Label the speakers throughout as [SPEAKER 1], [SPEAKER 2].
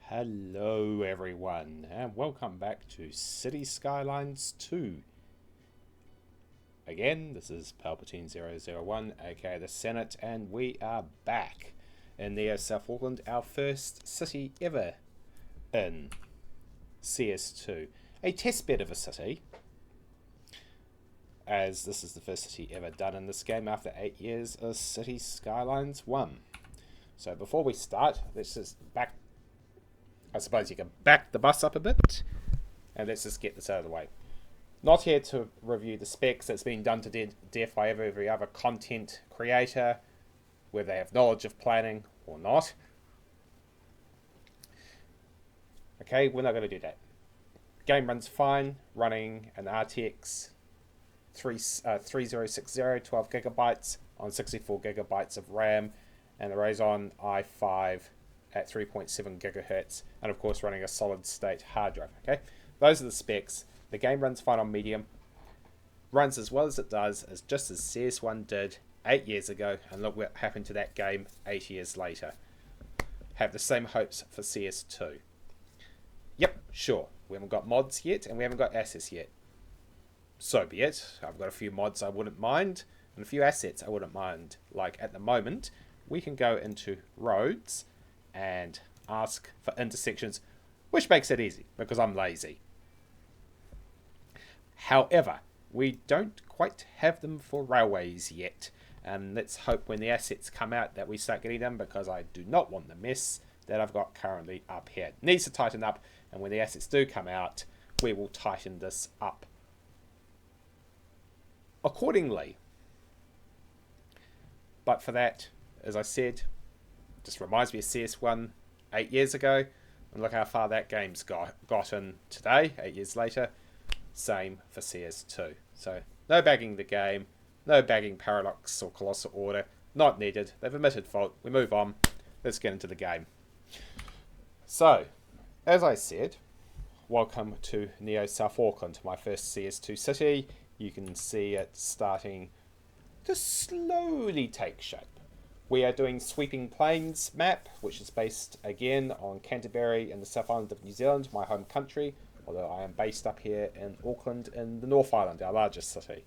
[SPEAKER 1] Hello everyone and welcome back to City Skylines 2. Again, this is Palpatine001 aka the Senate, and we are back in Neo South Auckland, our first city ever in CS2. A testbed of a city, as this is the first city ever done in this game after 8 years of City Skylines 1. So before we start, let's just I suppose you can back the bus up a bit, and let's just get this out of the way. Not here to review the specs. That's been done to death by every other content creator, whether they have knowledge of planning or not. Okay, we're not going to do that. Game runs fine, running an RTX 3060, 12 gigabytes on 64 gigabytes of RAM, and a Ryzen i5 at 3.7 gigahertz, and of course running a solid state hard drive. Okay, those are the specs. The game runs fine on medium, runs as well as it does, as just as CS1 did 8 years ago, and look what happened to that game 8 years later. Have the same hopes for CS2. Yep, sure, we haven't got mods yet, and we haven't got assets yet. So be it. I've got a few mods I wouldn't mind, and a few assets I wouldn't mind. Like at the moment, we can go into roads and ask for intersections, which makes it easy because I'm lazy. However, we don't quite have them for railways yet, and let's hope when the assets come out that we start getting them, because I do not want the mess that I've got currently up here. It needs to tighten up, and when the assets do come out, we will tighten this up accordingly. But for that, as I said, just reminds me of CS1 8 years ago, and look how far that game's gotten today, 8 years later. Same for CS2. So no bagging the game, no bagging Paradox or Colossal Order, not needed. They've admitted fault. We move on. Let's get into the game. So, as I said, welcome to Neo South Auckland, my first CS2 city. You can see it starting to slowly take shape. We are doing Sweeping Plains map, which is based again on Canterbury and the South Island of New Zealand, my home country, although I am based up here in Auckland in the North Island, our largest city.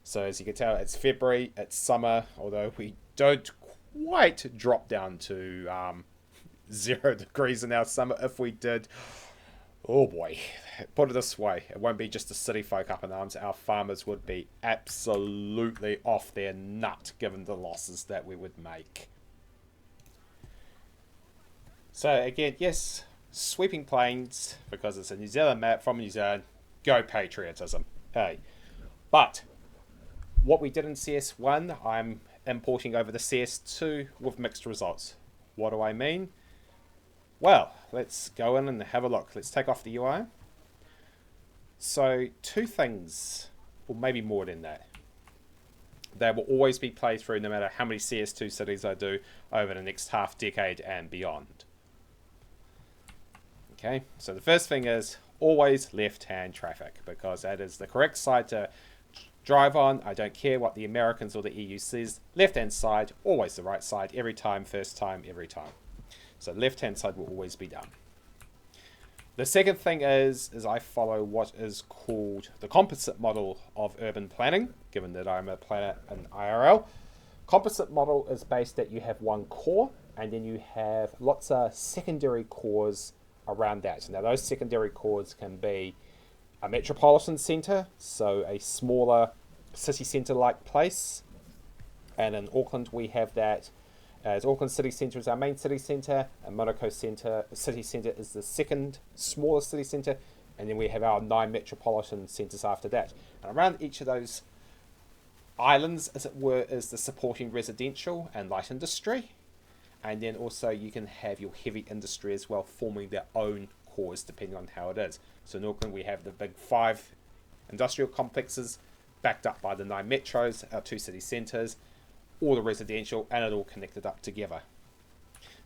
[SPEAKER 1] So as you can tell, it's February, it's summer, although we don't quite drop down to 0 degrees in our summer. If we did, oh boy, put it this way, it won't be just the city folk up in arms. Our farmers would be absolutely off their nut given the losses that we would make. So again, yes, Sweeping Plains, because it's a New Zealand map from New Zealand. Go patriotism. Hey. But what we did in CS1, I'm importing over the CS2 with mixed results. What do I mean? Well, let's go in and have a look. Let's take off the UI. So, two things, or maybe more than that. They will always be played through no matter how many CS2 cities I do over the next half decade and beyond. Okay, so the first thing is always left-hand traffic, because that is the correct side to drive on. I don't care what the Americans or the EU says. Left-hand side, always the right side, every time, first time, every time. So left-hand side will always be done. The second thing is I follow what is called the composite model of urban planning, given that I'm a planner in IRL. Composite model is based that you have one core, and then you have lots of secondary cores around that. Now those secondary cores can be a metropolitan centre, so a smaller city centre-like place. And in Auckland we have that as Auckland City Centre is our main city centre, and Monaco City Centre is the second smallest city centre, and then we have our 9 metropolitan centres after that. And around each of those islands, as it were, is the supporting residential and light industry. And then also you can have your heavy industry as well, forming their own cores depending on how it is. So in Auckland we have the big 5 industrial complexes backed up by the 9 metros, our 2 city centres, all the residential, and it all connected up together.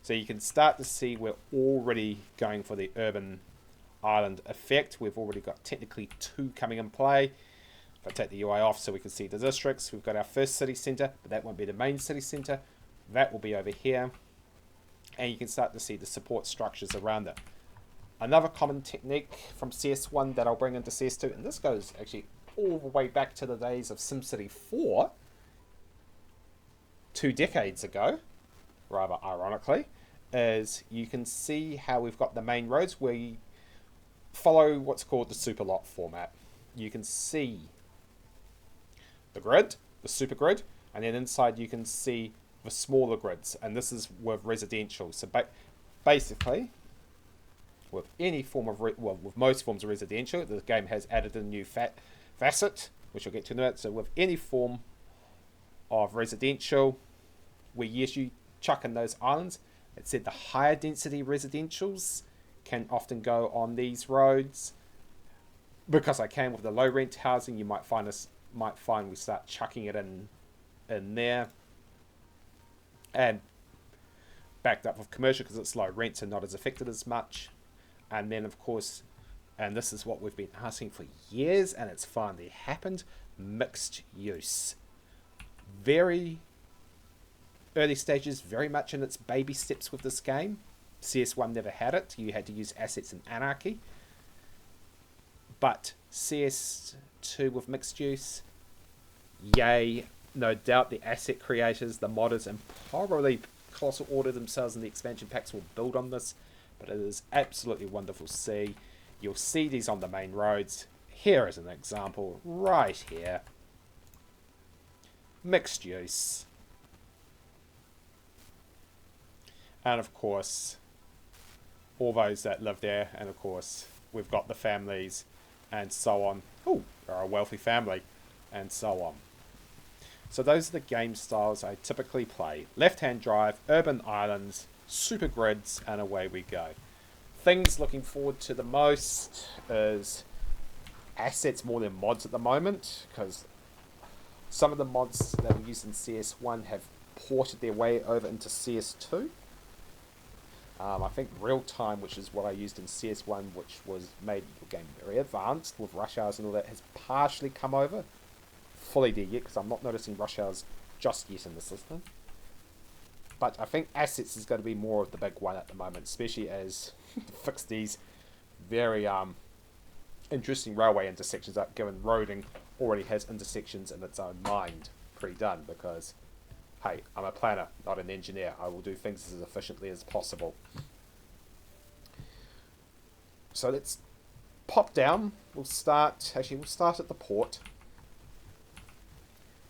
[SPEAKER 1] So you can start to see we're already going for the urban island effect. We've already got technically 2 coming in play. If I take the UI off so we can see the districts, we've got our first city centre, but that won't be the main city centre. That will be over here. and you can start to see the support structures around it. Another common technique from CS1 that I'll bring into CS2, and this goes actually all the way back to the days of SimCity 4, 2 decades ago, rather ironically, is you can see how we've got the main roads where you follow what's called the super lot format. You can see the grid, the super grid, and then inside you can see the smaller grids, and this is with residential. So basically, with any form of with most forms of residential, the game has added a new facet, which we'll get to in a minute. So with any form of residential, we usually chuck in those islands. It said the higher density residentials can often go on these roads. Because I can with the low rent housing, you might find we start chucking it in there. And backed up with commercial because it's low rents and not as affected as much. And then of course, and this is what we've been asking for years, and it's finally happened, mixed use. Very early stages, very much in its baby steps with this game. CS1 never had it. You had to use assets in Anarchy. But CS2 with mixed use, yay. No doubt the asset creators, the modders, and probably Colossal Order themselves and the expansion packs will build on this. But it is absolutely wonderful to see. You'll see these on the main roads. Here is an example right here. Mixed use. And of course, all those that live there. And of course, we've got the families and so on. Oh, they're a wealthy family and so on. So those are the game styles I typically play. Left-hand drive, urban islands, super grids, and away we go. Things looking forward to the most is assets more than mods at the moment, because some of the mods that we use in CS1 have ported their way over into CS2. I think real time, which is what I used in CS1, which was made the game very advanced with rush hours and all that, has partially come over. Fully there yet, because I'm not noticing rush hours just yet in the system. But I think assets is going to be more of the big one at the moment, especially as fix these very interesting railway intersections up, given roading already has intersections in its own mind pre-done, because hey, I'm a planner, not an engineer. I will do things as efficiently as possible. So let's pop down. We'll start at the port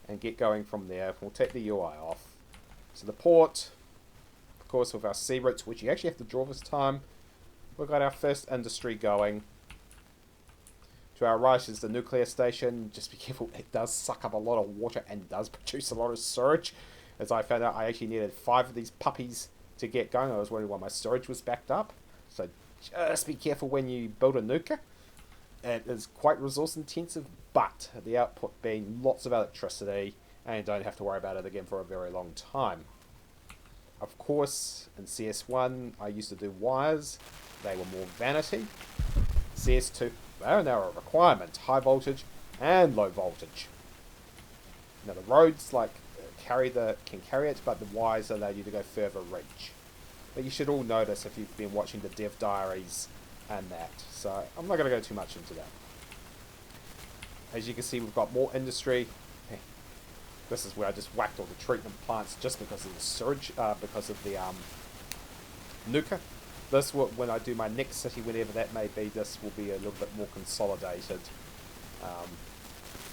[SPEAKER 1] and get going from there. We'll take the UI off. So the port, of course, with our sea routes, which you actually have to draw this time. We've got our first industry going. To our right is the nuclear station. Just be careful, it does suck up a lot of water and does produce a lot of storage. As I found out, I actually needed 5 of these puppies to get going. I was wondering why my storage was backed up. So just be careful when you build a nuker. It is quite resource intensive, but the output being lots of electricity, and you don't have to worry about it again for a very long time. Of course, in CS1, I used to do wires. They were more vanity. CS2, they're now a requirement. High voltage and low voltage. Now the roads can carry it, but the wires allow you to go further reach. But you should all notice if you've been watching the dev diaries and that. So I'm not going to go too much into that. As you can see, we've got more industry. This is where I just whacked all the treatment plants just because of the surge, because of the nuka. This will, when I do my next city, whenever that may be, this will be a little bit more consolidated.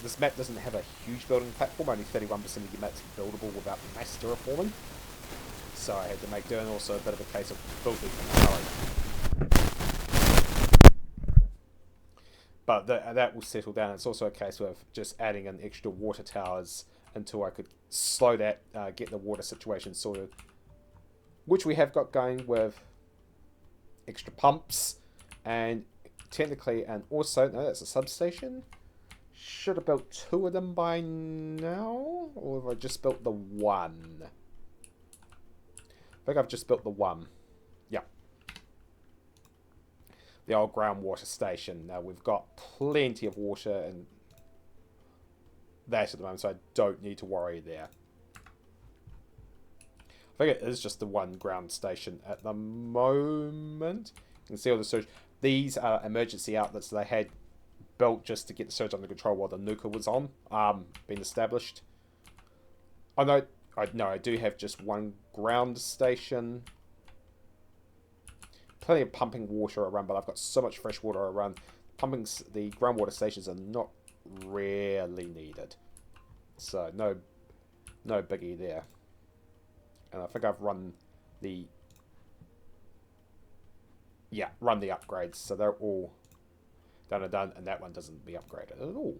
[SPEAKER 1] This map doesn't have a huge building platform. Only 31% of your map's buildable without mass terraforming. So I had to make do, and also a bit of a case of building from But that will settle down. It's also a case of just adding in extra water towers until I could slow that, get the water situation sorted. Which we have got going with extra pumps and technically, and also, no, that's a substation. Should have built 2 of them by now, or have I just built the 1? I think I've just built the 1. Yeah. The old groundwater station. Now we've got plenty of water and that at the moment, so I don't need to worry there. I think it is just the one ground station at the moment. You can see all the surge. These are emergency outlets they had built just to get the surge under control while the nuka was on, being established. Oh no, I do have just one ground station. Plenty of pumping water around, but I've got so much fresh water around. The groundwater stations are not really needed. So no biggie there. And I think I've run the upgrades, so they're all done, and that one doesn't be upgraded at all.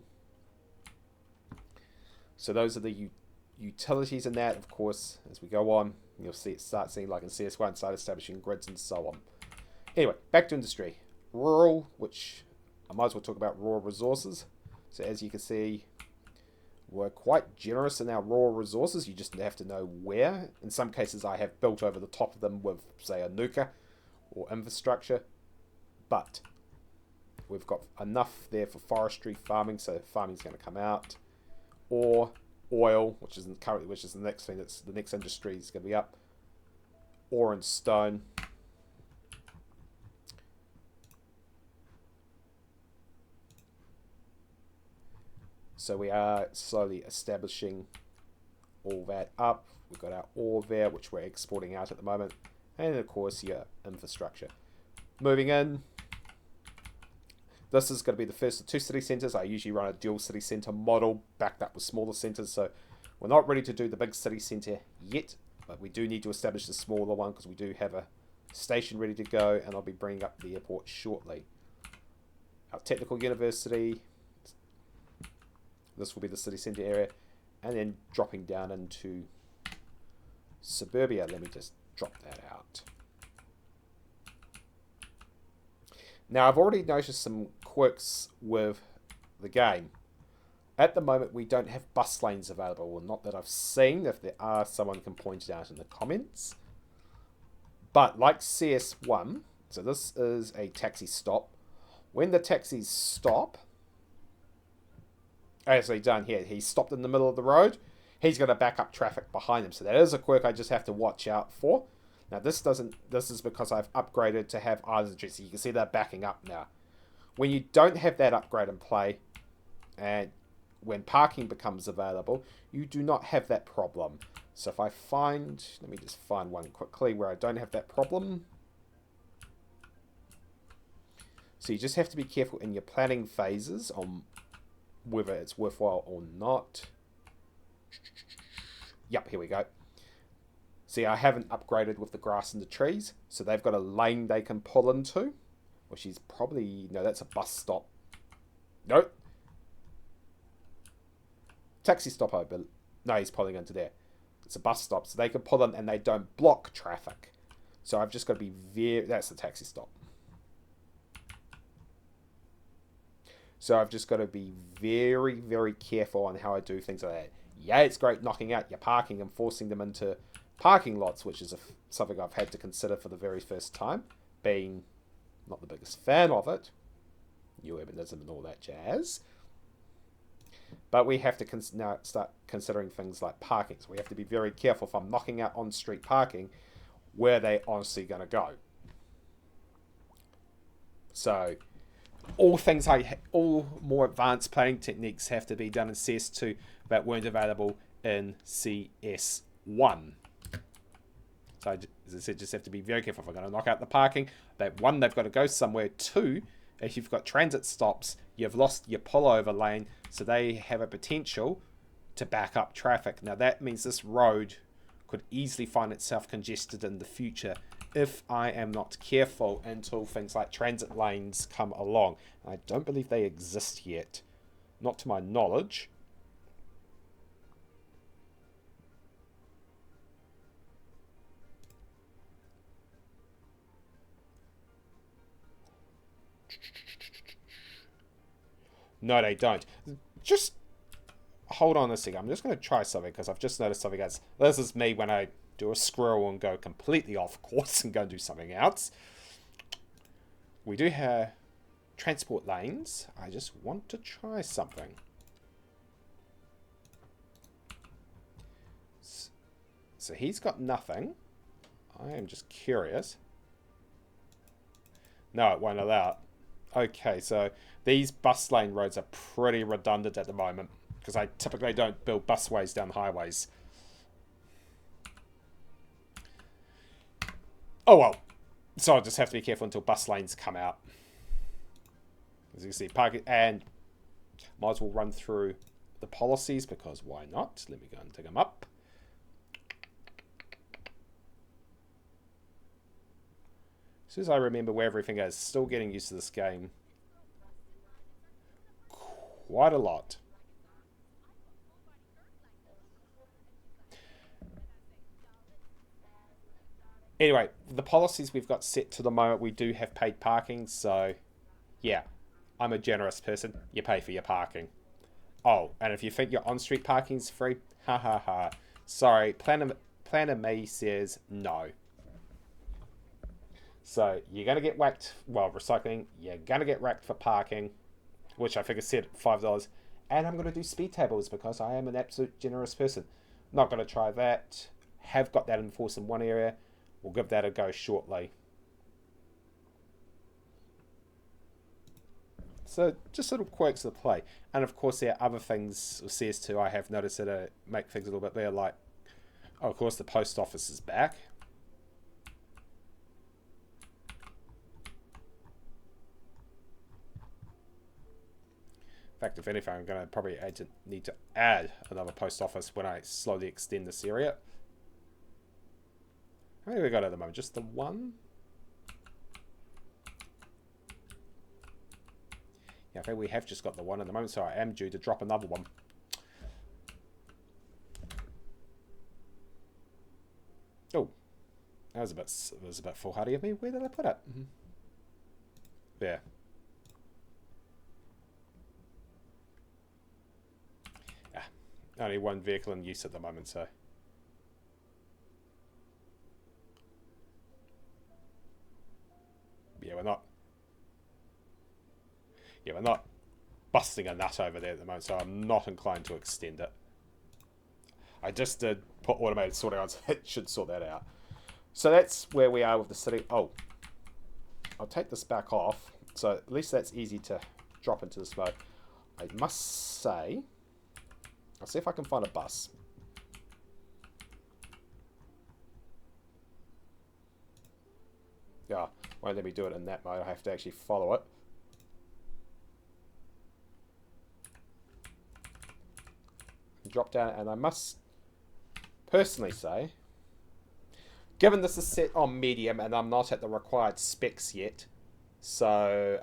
[SPEAKER 1] So those are the utilities in that. Of course, as we go on, you'll start seeing, like in CS1, start establishing grids and so on. Anyway, back to industry. Rural, which I might as well talk about raw resources. So as you can see, we're quite generous in our raw resources. You just have to know where. In some cases, I have built over the top of them with, say, a nuka or infrastructure. But we've got enough there for forestry, farming, so farming's going to come out. Or oil, which is the next thing that's the next industry is going to be up. Ore and stone. So we are slowly establishing all that up. We've got our ore there, which we're exporting out at the moment. And of course, your infrastructure. Moving in. This is going to be the first of 2 city centres. I usually run a dual city centre model backed up with smaller centres. So we're not ready to do the big city centre yet. But we do need to establish the smaller one because we do have a station ready to go. And I'll be bringing up the airport shortly. Our technical university. This will be the city centre area. And then dropping down into suburbia. Let me just drop that out. Now, I've already noticed some quirks with the game. At the moment, we don't have bus lanes available. Well, not that I've seen. If there are, someone can point it out in the comments. But like CS1, so this is a taxi stop. When the taxis stop, actually down here, he stopped in the middle of the road. He's going to back up traffic behind him. So that is a quirk I just have to watch out for. Now this is because I've upgraded to have island entry. So you can see they're backing up now. When you don't have that upgrade in play, and when parking becomes available, you do not have that problem. So if I find, let me just find one quickly where I don't have that problem. So you just have to be careful in your planning phases on whether it's worthwhile or not. Yep, here we go. See, I haven't upgraded with the grass and the trees, so they've got a lane they can pull into, which is probably, no, that's a bus stop. Nope. Taxi stop over. No, he's pulling into there. It's a bus stop, so they can pull in and they don't block traffic. So I've just got to be that's the taxi stop. So I've just got to be very, very careful on how I do things like that. Yeah, it's great knocking out your parking and forcing them into parking lots, which is something I've had to consider for the very first time, being not the biggest fan of it. New urbanism and all that jazz. But we have to now start considering things like parking. So we have to be very careful if I'm knocking out on-street parking, where they honestly going to go. So all more advanced planning techniques have to be done in CS2 that weren't available in CS1. So as I said, just have to be very careful if I'm going to knock out the parking. That one, they've got to go somewhere. Two, if you've got transit stops, you've lost your pullover lane, so they have a potential to back up traffic. Now that means this road could easily find itself congested in the future if I am not careful until things like transit lanes come along. I don't believe they exist yet, not to my knowledge. No, they don't. Just hold on a second. I'm just going to try something because I've just noticed something else. This is me when I do a squirrel and go completely off course and go and do something else. We do have transport lanes. I just want to try something. So he's got nothing. I am just curious. No, it won't allow it. Okay, so these bus lane roads are pretty redundant at the moment because I typically don't build busways down highways. Oh well. So I'll just have to be careful until bus lanes come out. As you can see, parking, and might as well run through the policies because why not? Let me go and dig them up. As soon as I remember where everything is, still getting used to this game quite a lot. Anyway, the policies we've got set to the moment, we do have paid parking, so yeah, I'm a generous person. You pay for your parking. Oh, and if you think your on-street parking's free, ha ha ha. Sorry, Planner Me says no. So you're going to get whacked, well, recycling, you're going to get whacked for parking, which I think is set at $5. And I'm going to do speed tables because I am an absolute generous person. Not going to try that. Have got that enforced in one area. We'll give that a go shortly. So just little quirks of the play. And of course there are other things with CS2 I have noticed that make things a little bit better, like, oh, of course the post office is back. In fact, if anything, I'm going to probably need to add another post office when I slowly extend this area. How many have we got at the moment? Just the one? Yeah, I think we have just got the one at the moment, so I am due to drop another one. Oh, that was a bit foolhardy of me. Where did I put it? There. Only one vehicle in use at the moment, so. Yeah, we're not busting a nut over there at the moment, so I'm not inclined to extend it. I just did put automated sorting on, so it should sort that out. So that's where we are with the city. Oh, I'll take this back off, so at least that's easy to drop into this mode. I must say, I'll see if I can find a bus. Yeah, won't let me do it in that mode. I have to actually follow it. Drop down, and I must personally say, given this is set on medium and I'm not at the required specs yet, so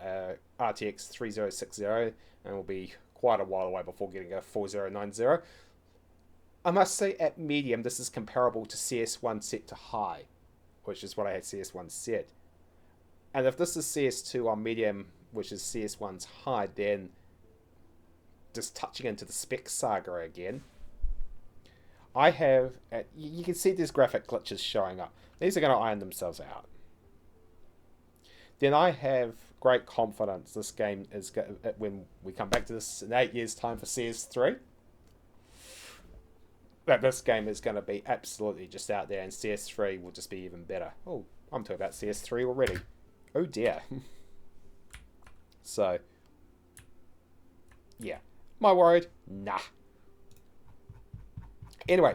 [SPEAKER 1] RTX 3060, and will be quite a while away before getting a 4090. I must say at medium this is comparable to CS1 set to high, which is what I had CS1 set. And if this is CS2 on medium, which is CS1's high, then just touching into the spec saga again, I have, you can see these graphic glitches showing up. These are going to iron themselves out. Then I have great confidence this game is, when we come back to this in 8 years' time for CS3, that this game is going to be absolutely just out there, and CS3 will just be even better. Oh, I'm talking about CS3 already. Oh dear. So, yeah. Am I worried? Nah. Anyway,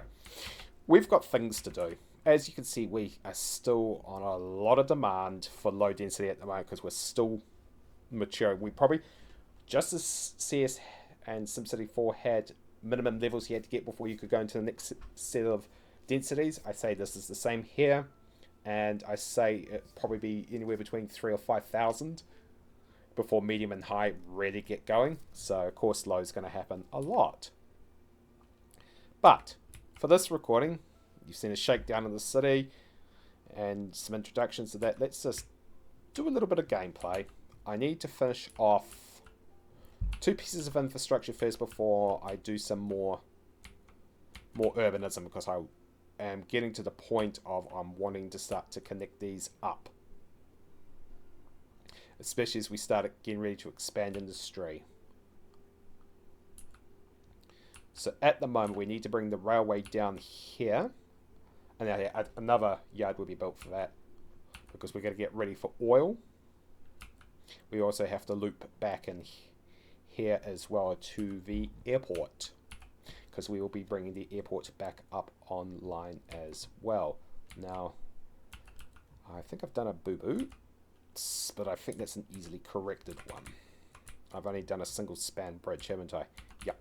[SPEAKER 1] we've got things to do. As you can see, we are still on a lot of demand for low density at the moment because we're still mature. We probably, just as CS and SimCity 4 had minimum levels you had to get before you could go into the next set of densities, I say this is the same here. And I say it'd probably be anywhere between 3,000 or 5,000 before medium and high really get going. So, of course, low is going to happen a lot. But for this recording, you've seen a shakedown of the city and some introductions to that. Let's just do a little bit of gameplay. I need to finish off 2 pieces of infrastructure first before I do some more urbanism, because I am getting to the point of I'm wanting to start to connect these up, especially as we start getting ready to expand industry. So at the moment we need to bring the railway down here, And now another yard will be built for that, because we're going to get ready for oil. We also have to loop back in here as well to the airport, because we will be bringing the airport back up online as well. Now, I think I've done a boo-boo, but I think that's an easily corrected one. I've only done a single span bridge, haven't I? Yep.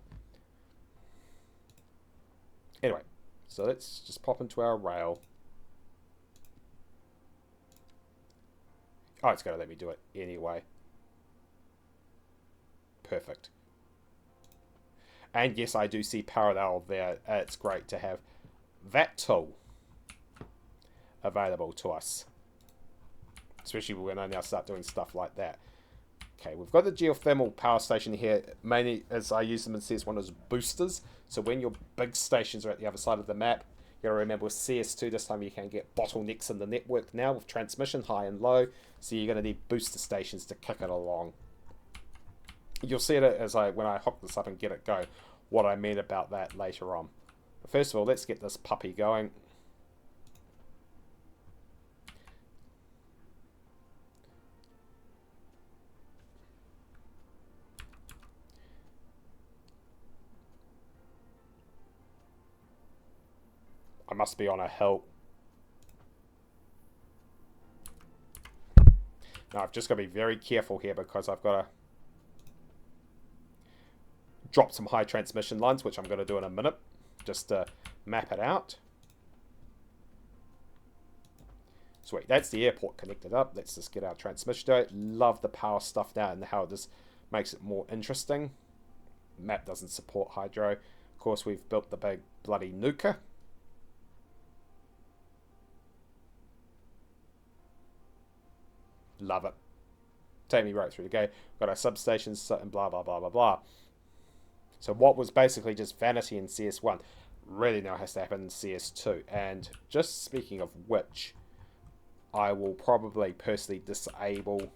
[SPEAKER 1] Anyway, so let's just pop into our rail. Oh, it's going to let me do it anyway. Perfect. And yes, I do see parallel there. It's great to have that tool available to us, especially when I now start doing stuff like that. Okay, we've got the geothermal power station here, mainly as I use them in CS1 as boosters. So when your big stations are at the other side of the map, you got to remember with CS2 this time you can get bottlenecks in the network now with transmission high and low. So you're going to need booster stations to kick it along. You'll see it as when I hook this up and get it going, what I mean about that later on. But first of all, let's get this puppy going. I must be on a hill. Now I've just got to be very careful here, because I've got to drop some high transmission lines, which I'm going to do in a minute, just to map it out. Sweet, that's the airport connected up. Let's just get our transmission to it. Love the power stuff now and how this makes it more interesting. Map doesn't support hydro. Of course, we've built the big bloody nuker. Love it. Take me right through the game. Got our substations and blah, blah, blah, blah, blah. So what was basically just vanity in CS1 really now has to happen in CS2. And just speaking of which, I will probably personally disable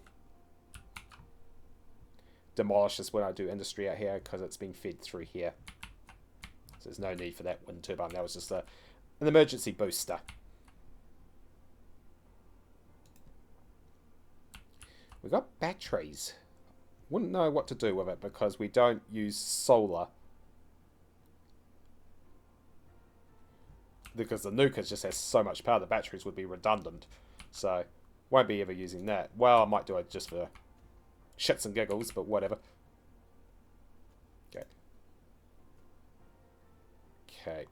[SPEAKER 1] demolish this when I do industry out here, because it's being fed through here. So there's no need for that wind turbine. That was just an emergency booster. We've got batteries. Wouldn't know what to do with it, because we don't use solar. Because the nuker just has so much power, the batteries would be redundant. So, won't be ever using that. Well, I might do it just for shits and giggles, but whatever. Okay. Okay.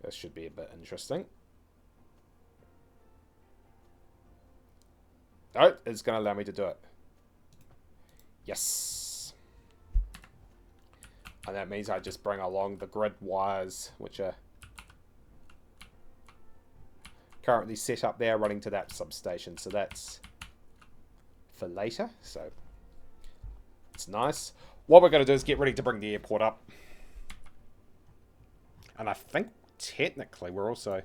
[SPEAKER 1] This should be a bit interesting. Oh, it's going to allow me to do it. Yes. And that means I just bring along the grid wires, which are currently set up there, running to that substation. So that's for later. So it's nice. What we're going to do is get ready to bring the airport up. And I think technically we're also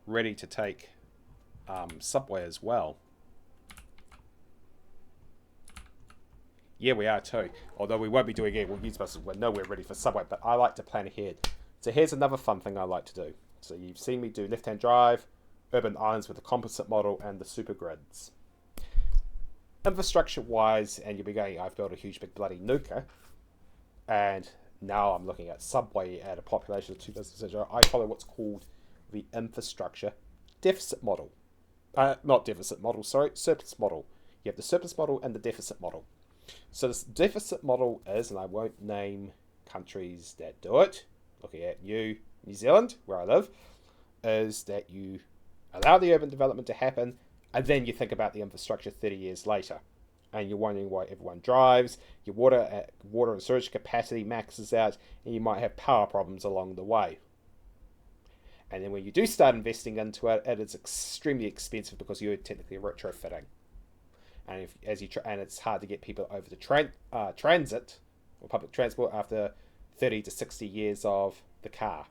[SPEAKER 1] ready to take subway as well. Yeah, we are too. Although we won't be doing it. We'll use buses. We're nowhere ready for subway, but I like to plan ahead. So here's another fun thing I like to do. So you've seen me do left-hand drive, urban islands with the composite model, and the super grids. Infrastructure-wise, and you'll be going, I've built a huge big bloody nuker, and now I'm looking at subway at a population of 2 businesses. I follow what's called the infrastructure deficit model. Not deficit model, sorry, surplus model. You have the surplus model and the deficit model. So this deficit model is, and I won't name countries that do it, looking at you, New Zealand, where I live, is that you allow the urban development to happen, and then you think about the infrastructure 30 years later. And you're wondering why everyone drives, your water and sewage capacity maxes out, and you might have power problems along the way. And then when you do start investing into it, it is extremely expensive because you're technically retrofitting. And and it's hard to get people over to transit or public transport after 30 to 60 years of the car.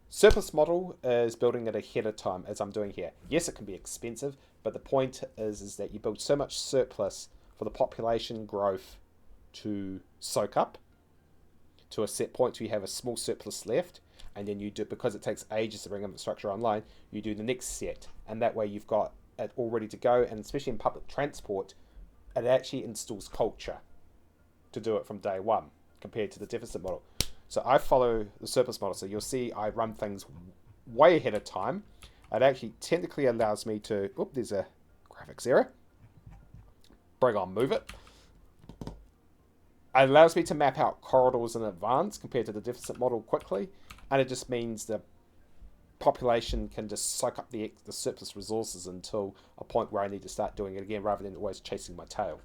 [SPEAKER 1] Surplus model is building it ahead of time, as I'm doing here. Yes, it can be expensive, but the point is that you build so much surplus for the population growth to soak up, to a set point, so you have a small surplus left, and then you do, because it takes ages to bring infrastructure online, you do the next set, and that way you've got it all ready to go. And especially in public transport, it actually installs culture to do it from day one compared to the deficit model. So I follow the surplus model, so you'll see I run things way ahead of time. It actually technically allows me to, there's a graphics error, bring on, move it. It allows me to map out corridors in advance compared to the deficit model quickly, and it just means the population can just soak up the surplus resources until a point where I need to start doing it again, rather than always chasing my tail.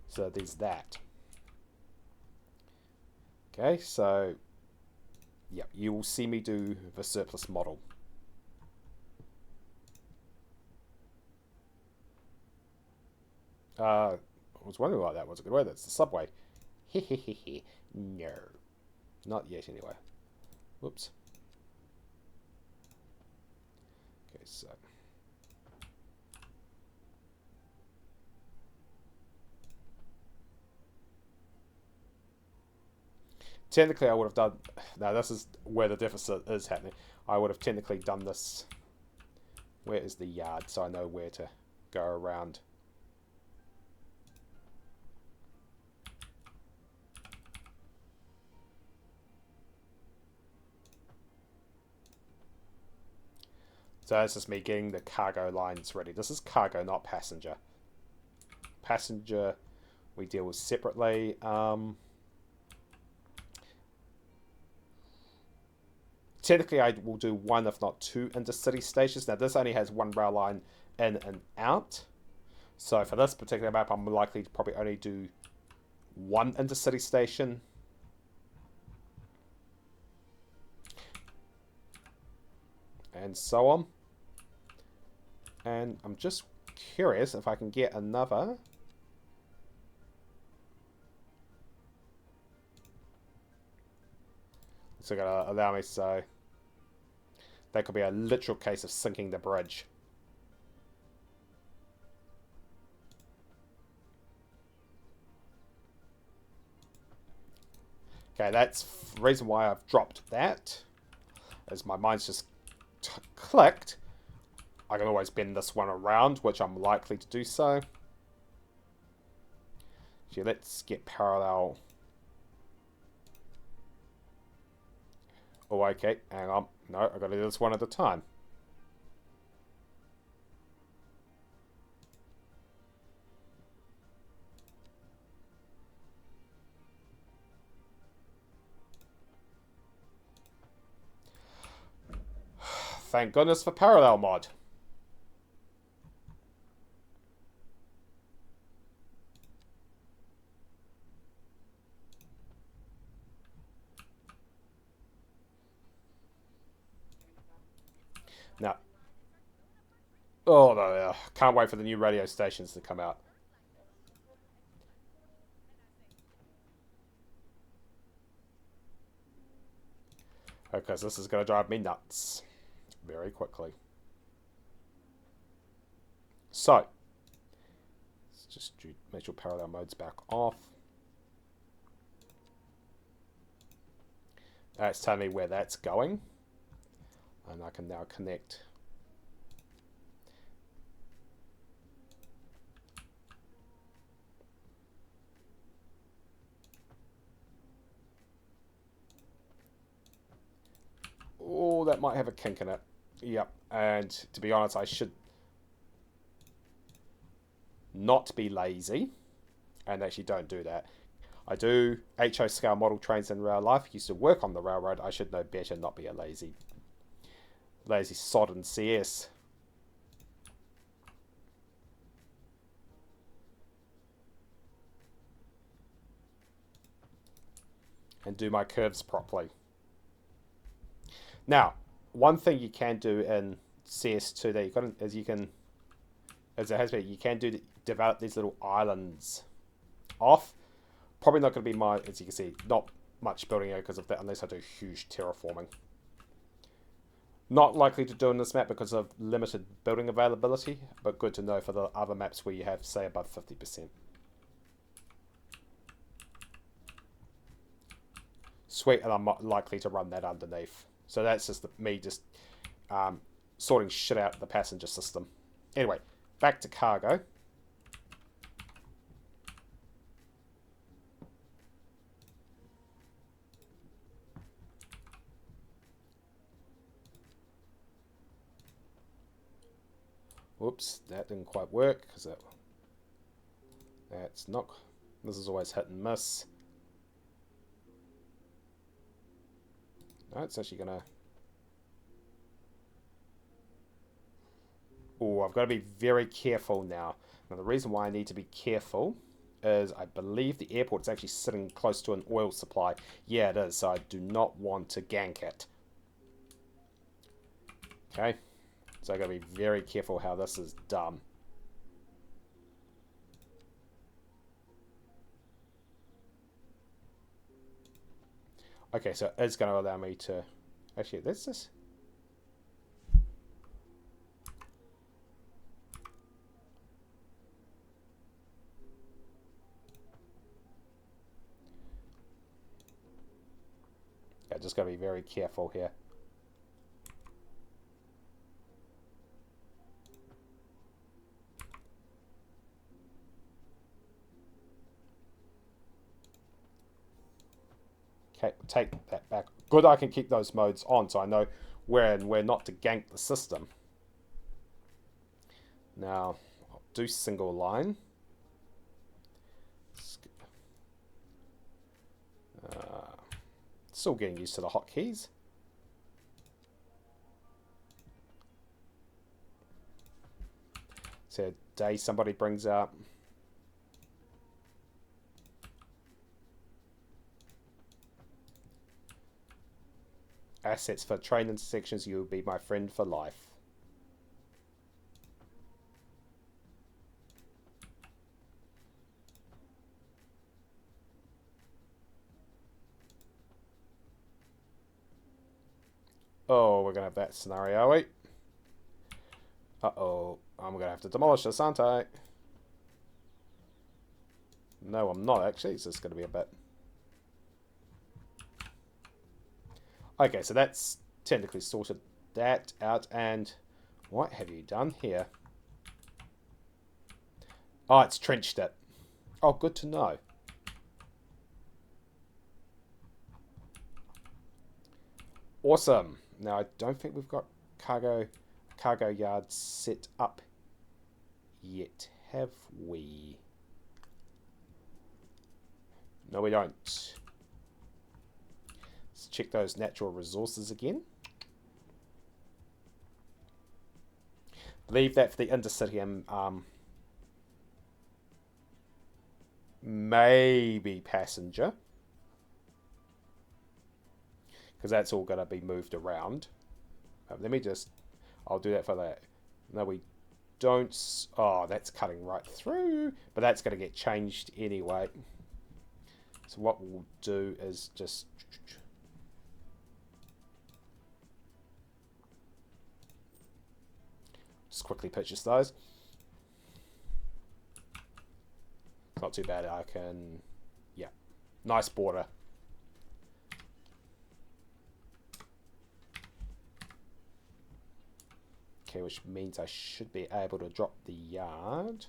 [SPEAKER 1] So there's that. Okay, so yeah, you will see me do the surplus model. I was wondering why that was a good way. That's the subway. Hehehehe. No. Not yet, anyway. Whoops. Okay, so. Technically, I would have done... Now, this is where the deficit is happening. I would have technically done this... Where is the yard? So I know where to go around. So that's just me getting the cargo lines ready. This is cargo, not passenger. Passenger, we deal with separately. Technically, I will do one, if not two, intercity stations. Now, this only has one rail line in and out. So for this particular map, I'm likely to probably only do one intercity station. And so on. And I'm just curious if I can get another. So gonna allow me, so that could be a literal case of sinking the bridge. Okay, that's the reason why I've dropped that. As my mind's just clicked. I can always bend this one around, which I'm likely to do so. So let's get parallel. Oh, okay, hang on. No, I've got to do this one at a time. Thank goodness for parallel mod. Now, oh no, can't wait for the new radio stations to come out. Because this is going to drive me nuts very quickly. So, let's just make sure parallel mode's back off. That's telling me where that's going. And I can now connect. Oh, that might have a kink in it. Yep, and to be honest, I should not be lazy, and actually don't do that. I do HO scale model trains in real life. I used to work on the railroad. I should know better, not be a lazy sod in CS. And do my curves properly. Now, one thing you can do in CS2 that you got is you can, as it has been, you can develop these little islands off. Probably not going to be my, as you can see, not much building because of that, unless I do huge terraforming. Not likely to do in this map because of limited building availability, but good to know for the other maps where you have, say, above 50%. Sweet, and I'm not likely to run that underneath. So that's just me just sorting shit out of the passenger system. Anyway, back to cargo. Whoops, that didn't quite work because that's not. This is always hit and miss. No, it's actually gonna. Oh, I've got to be very careful now. Now, the reason why I need to be careful is I believe the airport's actually sitting close to an oil supply. Yeah, it is, so I do not want to gank it. Okay, so I've got to be very careful how this is done. Okay, so it's going to allow me to... Actually, let's just... Yeah, just got to be very careful here. Okay, take that back. Good, I can keep those modes on so I know where and where not to gank the system. Now, I'll do single line. Still getting used to the hotkeys. So a day somebody brings out assets for train intersections, you will be my friend for life. Oh, we're going to have that scenario, are we? Uh-oh. I'm going to have to demolish this, aren't I? No, I'm not, actually. It's just going to be a bit... Okay, so that's technically sorted that out. And what have you done here? Oh, it's trenched it. Oh, good to know. Awesome. Now, I don't think we've got cargo yard set up yet, have we? No, we don't. Let's check those natural resources again. Believe that for the intercity, maybe passenger, because that's all going to be moved around. Let me just... I'll do that for that. No, we don't... Oh, that's cutting right through. But that's going to get changed anyway. So what we'll do is just quickly purchase those. It's not too bad. I can... Yeah. Nice border. Okay, which means I should be able to drop the yard.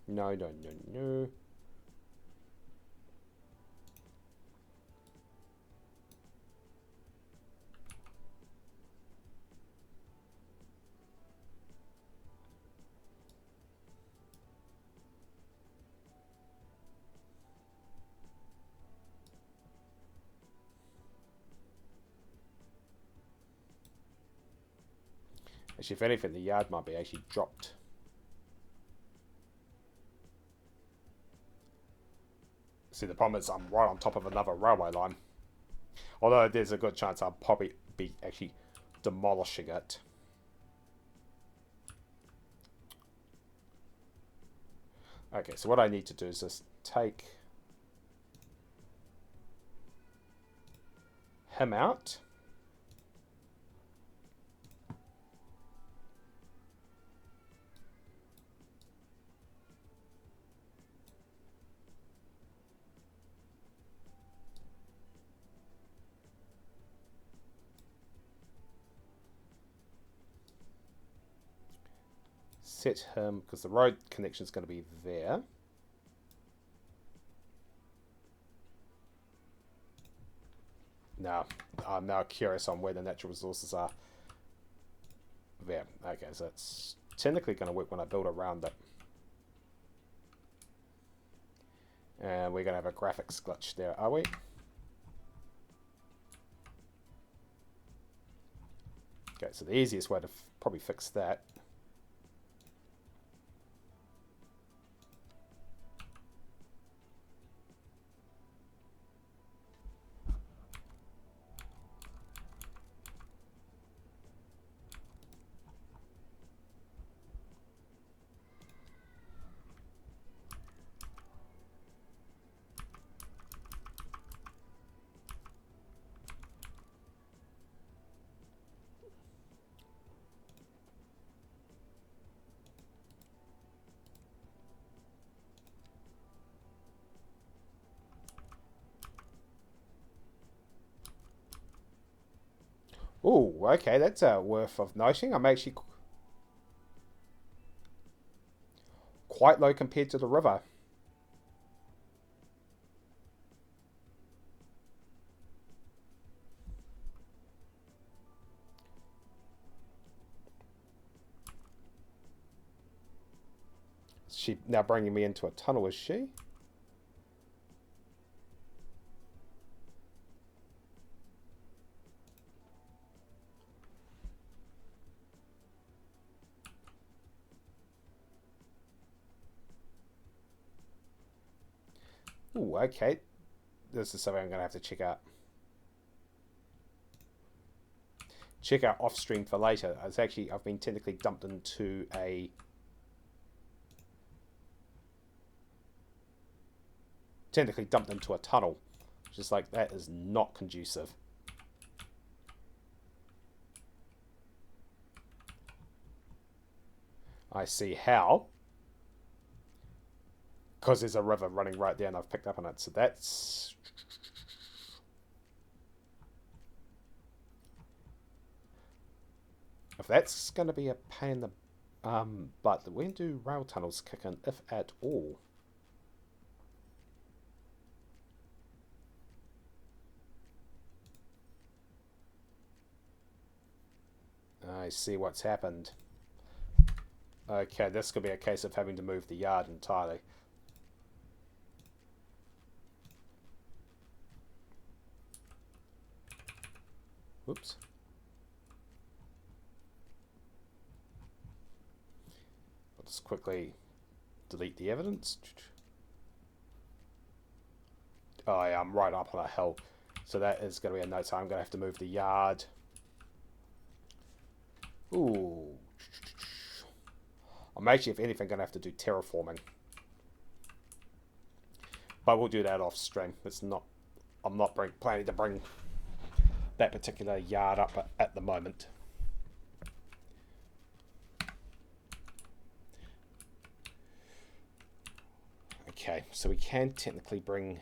[SPEAKER 1] No, no, no, no. Actually, if anything, the yard might be actually dropped. See, the problem is I'm right on top of another railway line. Although there's a good chance I'll probably be actually demolishing it. Okay, so what I need to do is just take him out. set him, because the road connection is going to be there. Now, I'm now curious on where the natural resources are. There. Okay, so it's technically going to work when I build around it. And we're going to have a graphics glitch there, are we? Okay, so the easiest way to probably fix that. Oh, okay, that's worth of noting. I'm actually quite low compared to the river. Is she now bringing me into a tunnel, is she? Ooh, okay. This is something I'm going to have to check out. Check out off stream for later. It's actually, I've been technically dumped into a tunnel. Just like that is not conducive. I see how. Because there's a river running right there and I've picked up on it. So that's... If that's going to be a pain in the butt, when do rail tunnels kick in, if at all? I see what's happened. Okay, this could be a case of having to move the yard entirely. Whoops. I'll just quickly delete the evidence. Oh yeah, I'm right up on a hill. So that is going to be a note. So I'm going to have to move the yard. Ooh. I'm actually, if anything, going to have to do terraforming. But we'll do that off stream. It's not... I'm not planning to bring that particular yard up at the moment. Okay, so we can technically bring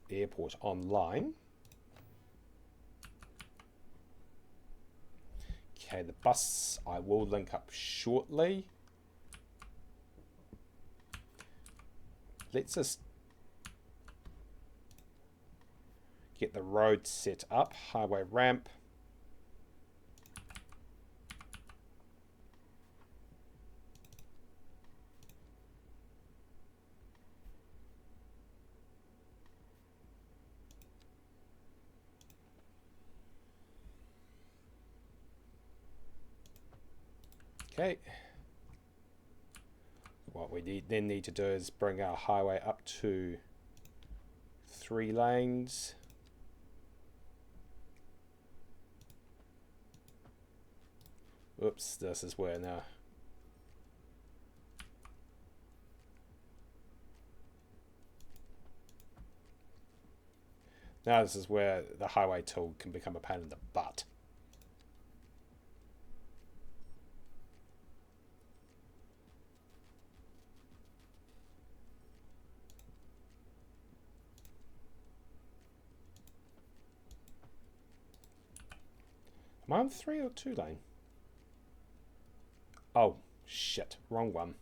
[SPEAKER 1] the airport online. Okay, the bus I will link up shortly. Let's just get the road set up. Highway ramp. Okay. What we then need to do is bring our highway up to 3 lanes. Oops, this is where now. Now this is where the highway tool can become a pain in the butt. Am I on 3 or 2 lane? Oh, Shit, wrong one.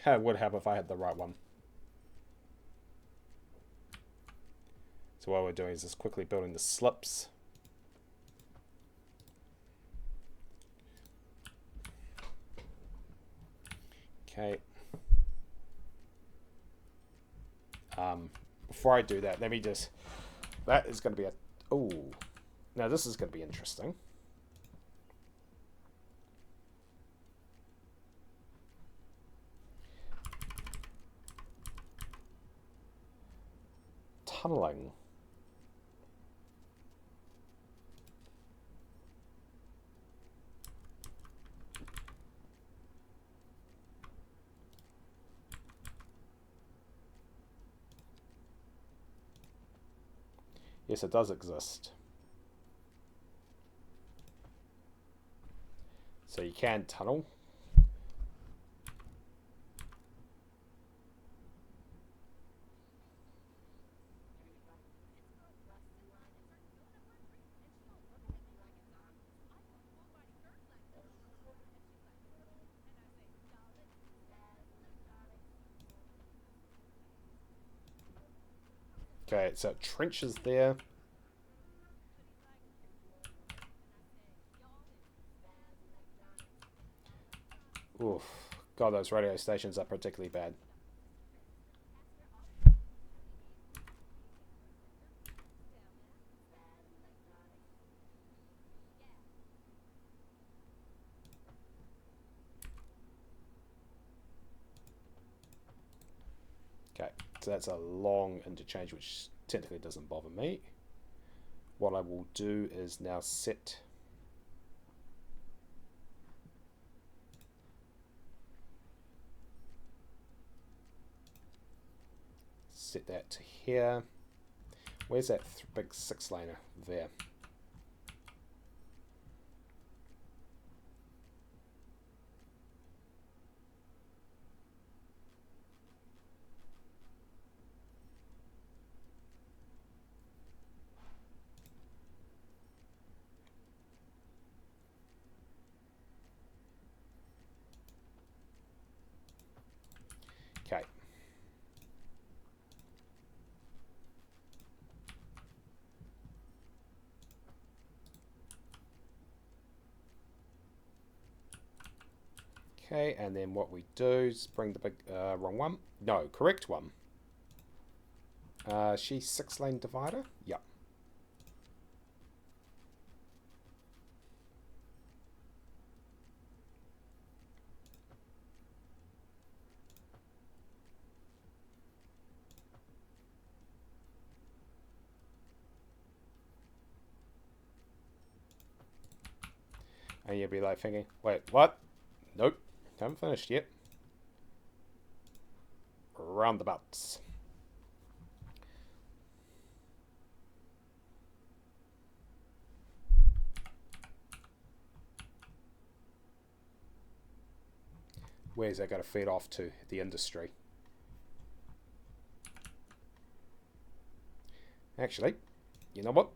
[SPEAKER 1] It would have if I had the right one. So what we're doing is just quickly building the slips. Okay. Before I do that, let me just... That is going to be a... Oh. Now this is going to be interesting. Tunneling. Yes, it does exist. So you can tunnel. Okay, so trenches there. Oof. God, those radio stations are particularly bad. Okay, so that's a long interchange, which technically doesn't bother me. What I will do is now set that to here. Where's that big 6-laner? There. Okay. Okay, and then what we do is bring the big, wrong one. No, correct one. She's 6-lane divider? Yep. And you'll be like thinking, wait, what? Nope, haven't finished yet. Roundabouts. Where's that going to feed off to? The industry. Actually, you know what?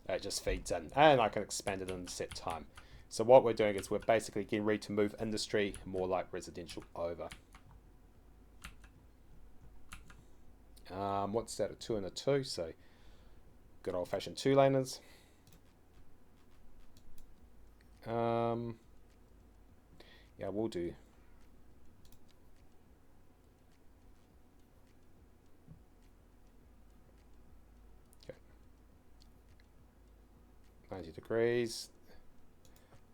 [SPEAKER 1] It just feeds in, and I can expand it in set time. So what we're doing is we're basically getting ready to move industry more like residential over. What's that? A 2 and a 2, so good old-fashioned 2-laners. Yeah, we'll do. Okay. 90 degrees.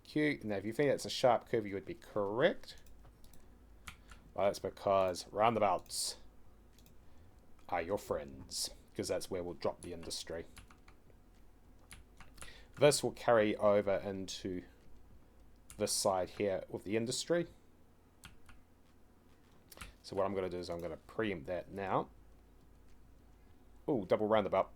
[SPEAKER 1] Q. Now, if you think that's a sharp curve, you would be correct. Well, that's because roundabouts are your friends, because that's where we'll drop the industry. This will carry over into this side here with the industry. So what I'm going to do is I'm going to preempt that now. Oh, double roundabout.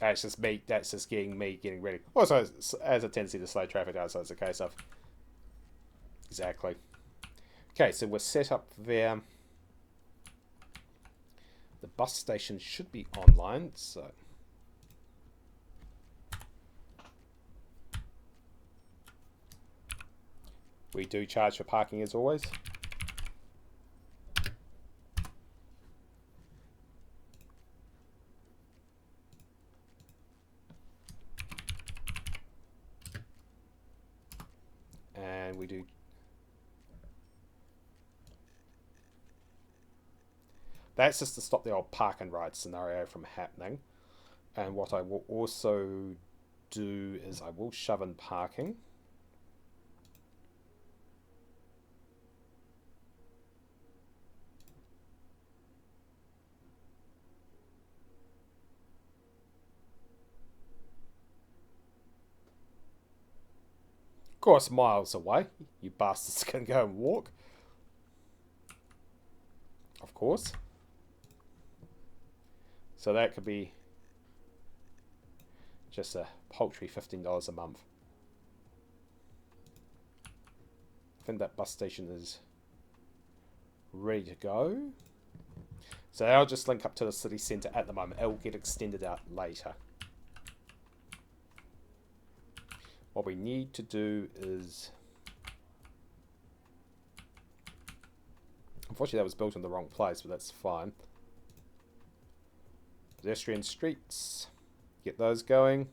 [SPEAKER 1] That's just me. That's just getting me getting ready. Also, as a tendency to slow traffic down, so it's a case of exactly. Okay, so we're set up there. The bus station should be online, so we do charge for parking as always. And we do. That's just to stop the old park and ride scenario from happening. And what I will also do is I will shove in parking. Of course, miles away. You bastards can go and walk. Of course. So that could be just a paltry $15 a month. I think that bus station is ready to go. So I'll just link up to the city centre at the moment. It will get extended out later. What we need to do is... Unfortunately, that was built in the wrong place, but that's fine. Pedestrian streets. Get those going.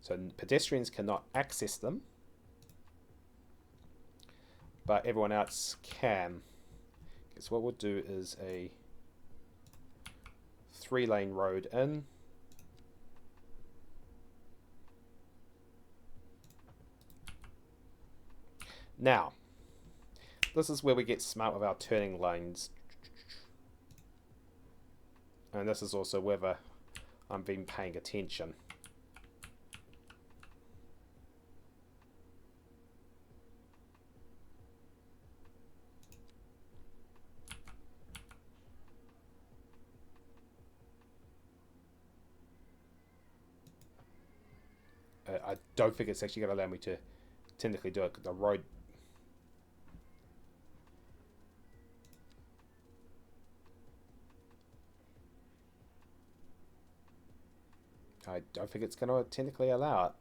[SPEAKER 1] So pedestrians cannot access them, but everyone else can. So what we'll do is a 3-lane road in. Now, this is where we get smart with our turning lanes. And this is also whether I'm been paying attention. I don't think it's actually going to allow me to technically do it. The road... I don't think it's going to technically allow it.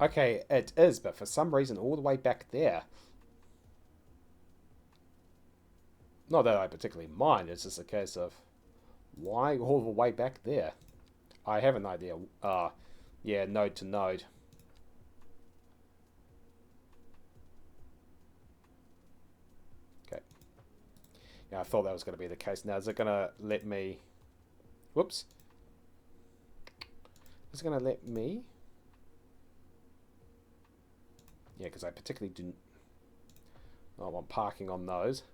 [SPEAKER 1] Okay, it is, but for some reason all the way back there. Not that I particularly mind, it's just a case of why all the way back there? I have an idea. Yeah, node to node. Okay. Yeah, I thought that was going to be the case. Now, is it going to let me... Whoops. Is it going to let me... Yeah, because I particularly didn't... I want parking on those.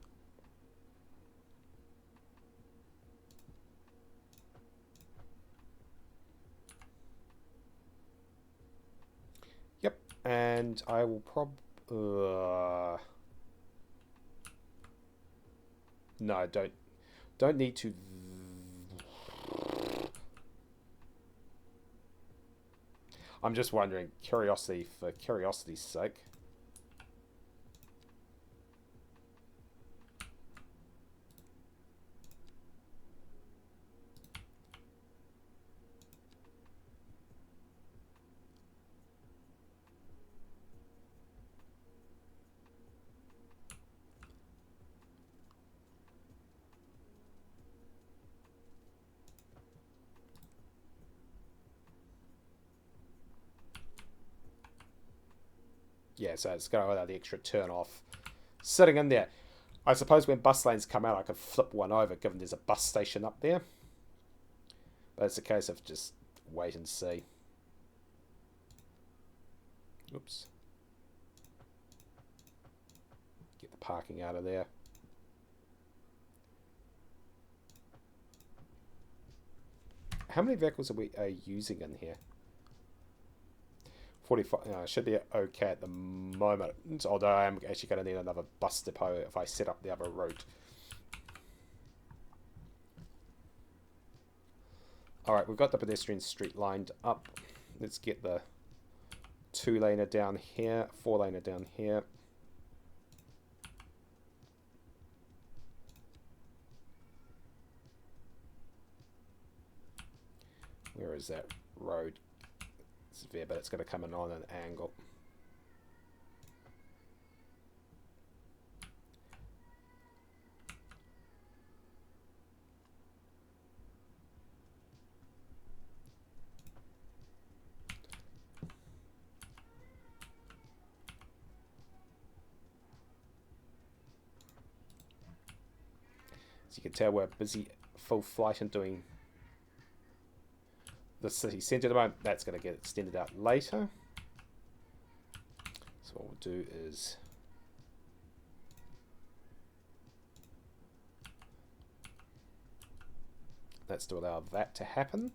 [SPEAKER 1] Yep, and I will no, don't need to... I'm just wondering, curiosity for curiosity's sake. Yeah, so it's going to allow the extra turn off sitting in there. I suppose when bus lanes come out, I could flip one over, given there's a bus station up there. But it's a case of just wait and see. Oops. Get the parking out of there. How many vehicles are we using in here? 45. Should be okay at the moment. Although I am actually going to need another bus depot if I set up the other route. Alright, we've got the pedestrian street lined up. Let's get the 2-laner down here, 4-laner down here. Where is that road? It's there, but it's going to come in on an angle. As you can tell, we're busy full flight and doing the city centre at the moment. That's going to get extended out later. So what we'll do is that's to allow that to happen.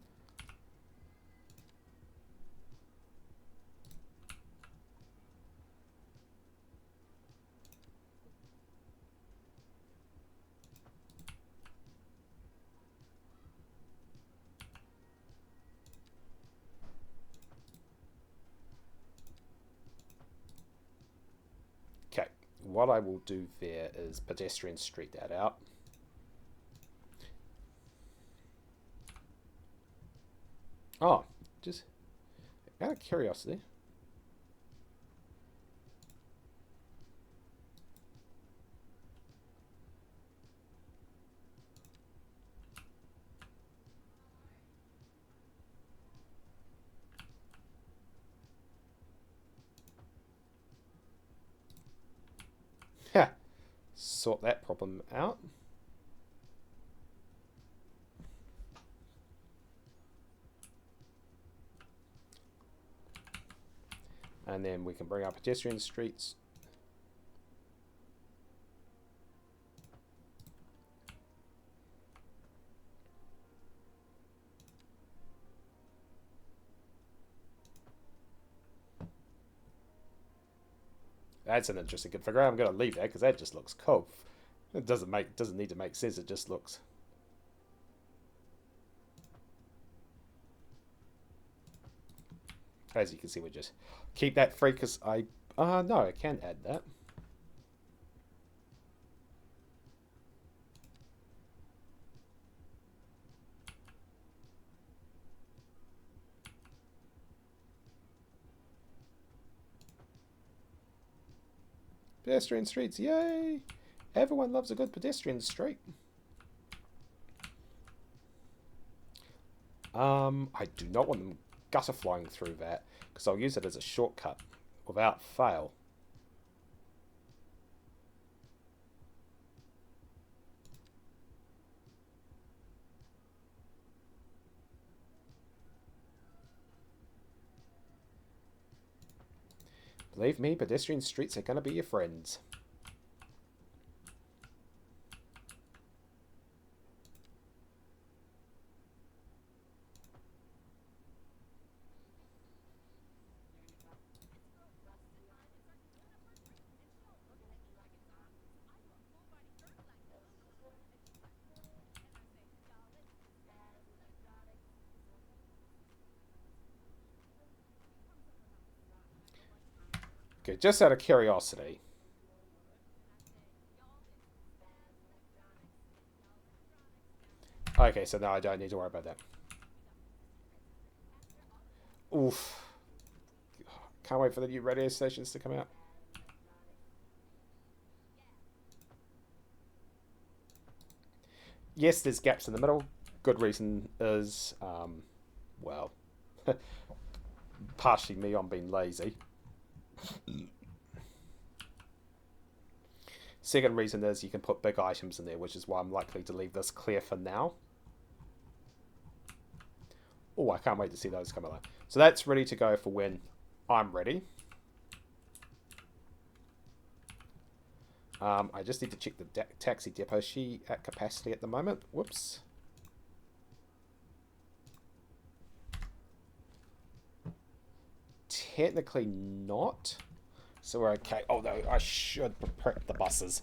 [SPEAKER 1] What I will do there is pedestrian street that out. Oh, just out of curiosity. Sort that problem out. And then we can bring up pedestrian streets. That's an interesting configuration. I'm going to leave that because that just looks cool. It doesn't need to make sense. It just looks. As you can see, we just keep that free because I. No, I can add that. Pedestrian streets, yay! Everyone loves a good pedestrian street. I do not want them gutter flying through that because I'll use it as a shortcut without fail. Believe me, pedestrian streets are going to be your friends. Okay, just out of curiosity. Okay, so now I don't need to worry about that. Oof. Can't wait for the new radio stations to come out. Yes, there's gaps in the middle. Good reason is, well, partially me on being lazy. Second reason is you can put big items in there, which is why I'm likely to leave this clear for now. Oh, I can't wait to see those come along. So that's ready to go for when I'm ready. I just need to check the taxi depot. Is she at capacity at the moment? Whoops. Technically not. So we're okay. Although I should prep the buses.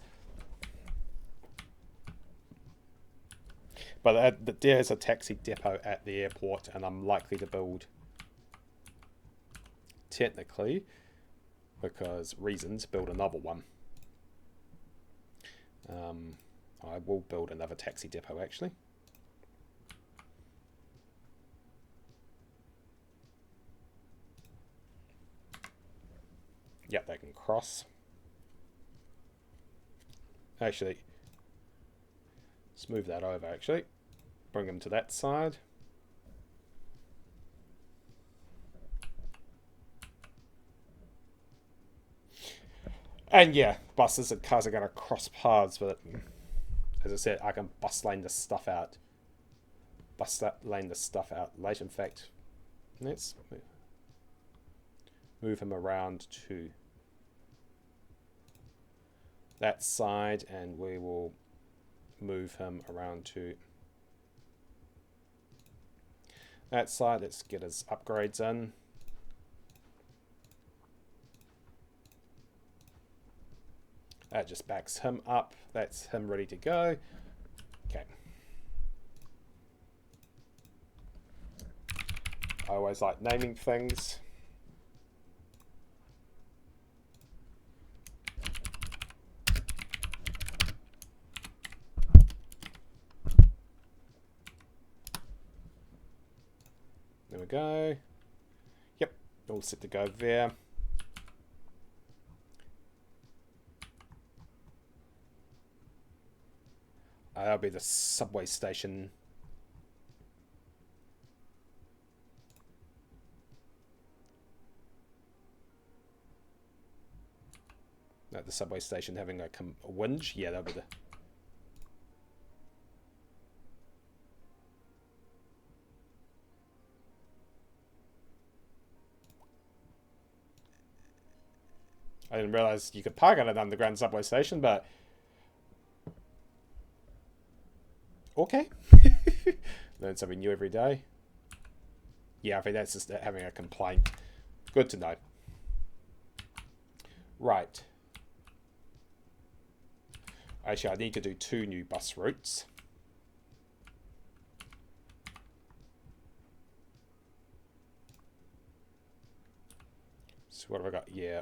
[SPEAKER 1] But there's a taxi depot at the airport, and I'm likely to build, technically, because reasons, build another one. I will build another taxi depot, actually. Yep, they can cross. Actually, let's move that over, actually. Bring them to that side. And yeah, buses and cars are going to cross paths, but as I said, I can bus lane this stuff out. Bus lane this stuff out later. In fact, let's move him around to that side, and we will move him around to that side. Let's get his upgrades in. That just backs him up. That's him ready to go. Okay. I always like naming things. There we go. Yep, all set to go there. That'll be the subway station. At the subway station having a whinge. Yeah, that'll be the... I didn't realize you could park at an underground subway station, but... Okay. Learn something new every day. Yeah, I think that's just having a complaint. Good to know. Right. Actually, I need to do 2 new bus routes. So what have I got? Yeah.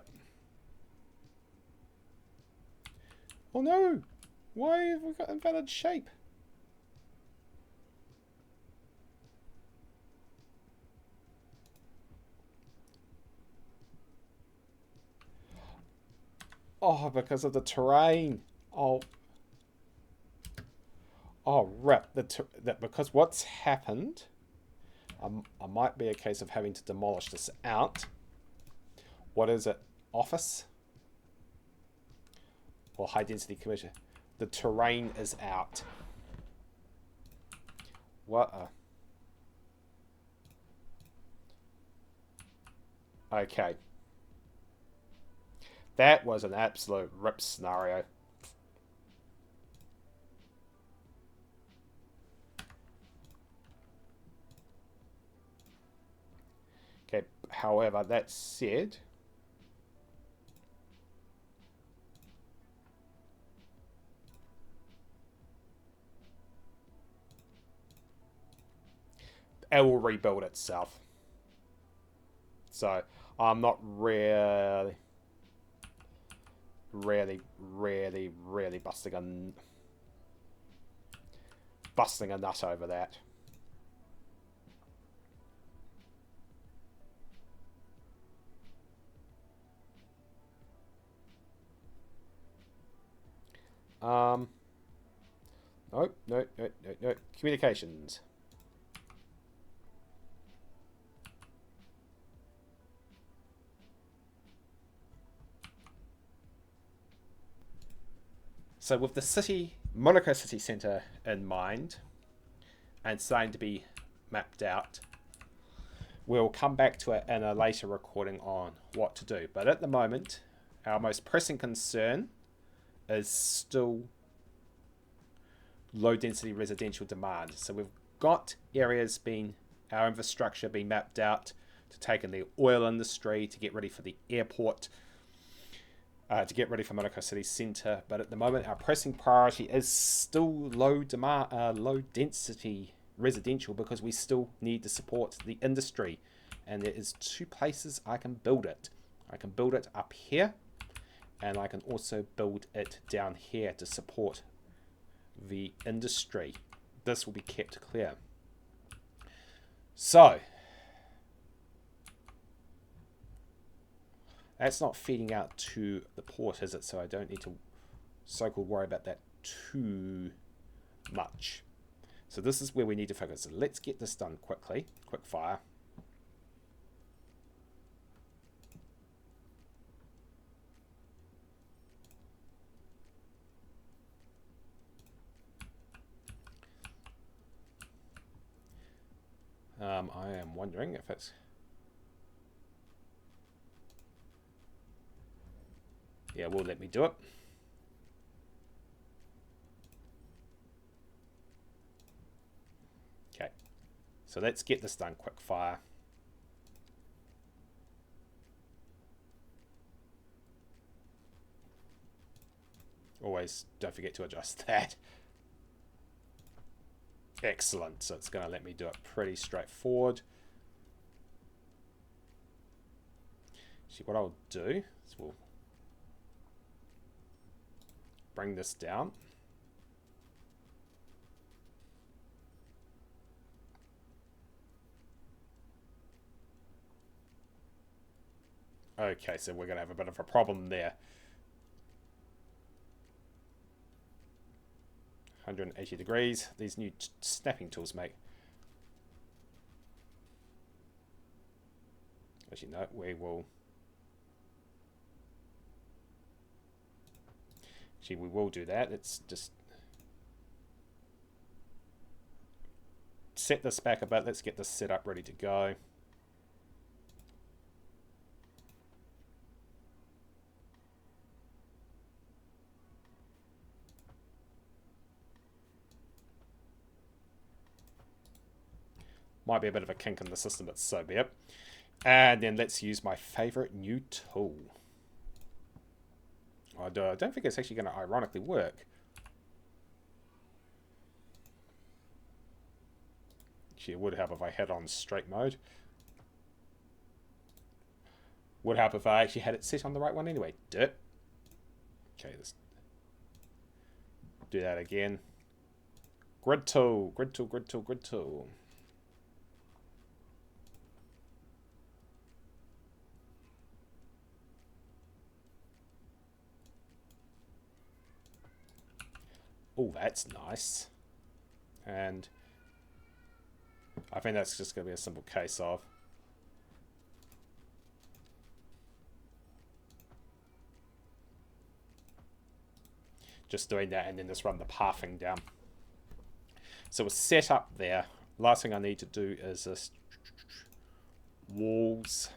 [SPEAKER 1] Oh no! Why have we got invalid shape? Oh, because of the terrain. Oh. Oh, rip. Because what's happened, I might be a case of having to demolish this out. What is it? Office? Or high density commission? The terrain is out. What a... Okay. That was an absolute rip scenario. Okay, however, that said... it will rebuild itself. So, I'm not really busting a nut over that. No. Communications. So with the Monaco city centre in mind, and starting to be mapped out, we'll come back to it in a later recording on what to do. But at the moment, our most pressing concern is still low density residential demand. So we've got areas our infrastructure being mapped out to take in the oil industry, to get ready for the airport, to get ready for Manukau City Centre. But at the moment, our pressing priority is still low density residential, because we still need to support the industry. And there is 2 places I can build it. I can build it up here, and I can also build it down here to support the industry. This will be kept clear. So that's not feeding out to the port, is it? So I don't need to so-called worry about that too much. So this is where we need to focus. So let's get this done quickly. Quick fire. I am wondering if it's... Yeah, will let me do it. Okay, so let's get this done quick fire. Always don't forget to adjust that. Excellent, so it's going to let me do it pretty straightforward. See, what I'll do is we'll bring this down. Okay, so we're going to have a bit of a problem there. 180 degrees. These new snapping tools make... Actually, no, we will... Actually, we will do that. Let's just set this back a bit. Let's get this set up, ready to go. Might be a bit of a kink in the system, but so be it. And then let's use my favorite new tool. I don't think it's actually going to ironically work. Actually, it would help if I had on straight mode. Would help if I actually had it set on the right one anyway. Okay, let's do that again. Grid tool, grid tool, grid tool, grid tool. Oh, that's nice. And I think that's just going to be a simple case of just doing that and then just run the pathing down. So we're set up there. Last thing I need to do is this walls.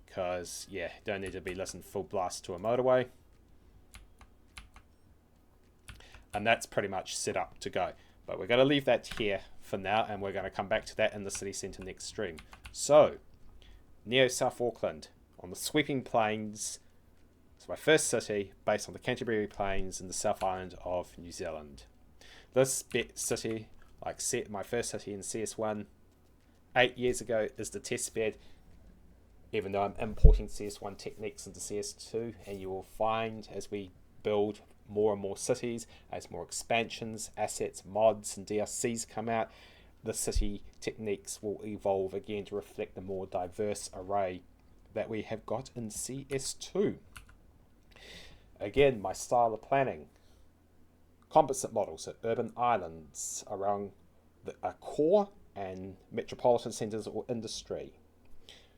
[SPEAKER 1] Because, yeah, don't need to be listening full blast to a motorway. And that's pretty much set up to go. But we're going to leave that here for now, and we're going to come back to that in the city centre next stream. So, Neo South Auckland, on the sweeping plains. It's my first city, based on the Canterbury Plains in the South Island of New Zealand. This city, like my first city in CS1 8 years ago, is the test bed. Even though I'm importing CS1 techniques into CS2, and you will find as we build more and more cities, as more expansions, assets, mods, and DLCs come out, the city techniques will evolve again to reflect the more diverse array that we have got in CS2. Again, my style of planning. Composite models, so urban islands around a core and metropolitan centres or industry.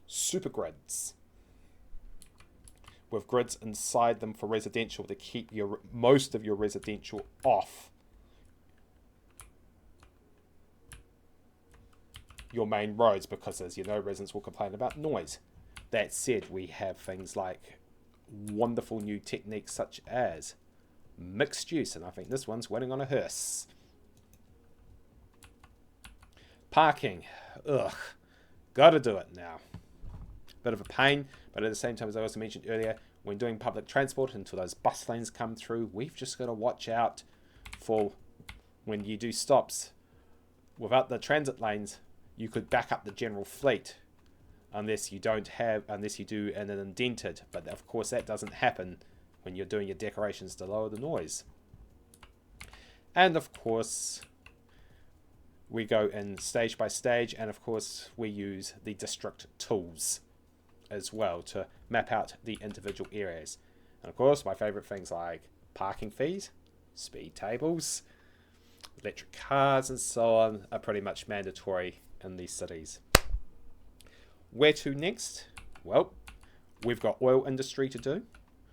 [SPEAKER 1] Super grids with grids inside them for residential to keep most of your residential off your main roads, because as you know, residents will complain about noise. That said, we have things like wonderful new techniques such as mixed use, and I think this one's winning on a hearse. Parking. Ugh. Gotta do it now. Bit of a pain, but at the same time, as I also mentioned earlier, when doing public transport until those bus lanes come through, we've just got to watch out for when you do stops. Without the transit lanes, you could back up the general fleet unless you do and then indented. But of course, that doesn't happen when you're doing your decorations to lower the noise. And of course, we go in stage by stage, and of course, we use the district tools as well to map out the individual areas. And of course, my favourite things like parking fees, speed tables, electric cars, and so on are pretty much mandatory in these cities. Where to next? Well, we've got oil industry to do.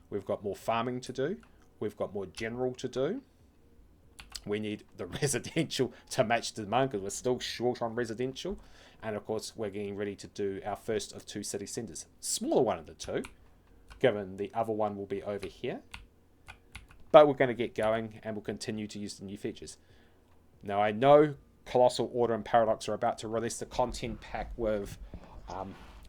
[SPEAKER 1] We've got more farming to do. We've got more general to do. We need the residential to match the demand because we're still short on residential. And of course, we're getting ready to do our first of 2 city centres. Smaller one of the 2, given the other one will be over here. But we're going to get going and we'll continue to use the new features. Now, I know Colossal Order and Paradox are about to release the content pack with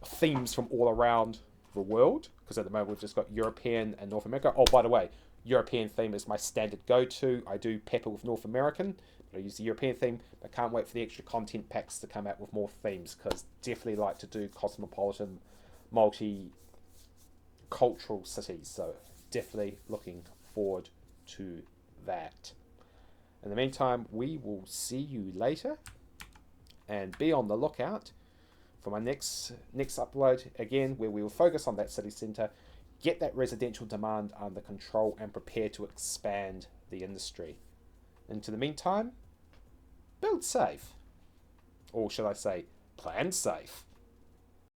[SPEAKER 1] themes from all around the world, because at the moment we've just got European and North America. Oh, by the way, European theme is my standard go-to. I do pepper with North American, but I use the European theme. I can't wait for the extra content packs to come out with more themes, because definitely like to do cosmopolitan, multi-cultural cities. So definitely looking forward to that. In the meantime, we will see you later, and be on the lookout for my next upload, again, where we will focus on that city centre, get that residential demand under control, and prepare to expand the industry. And to the meantime, build safe. Or should I say, plan safe.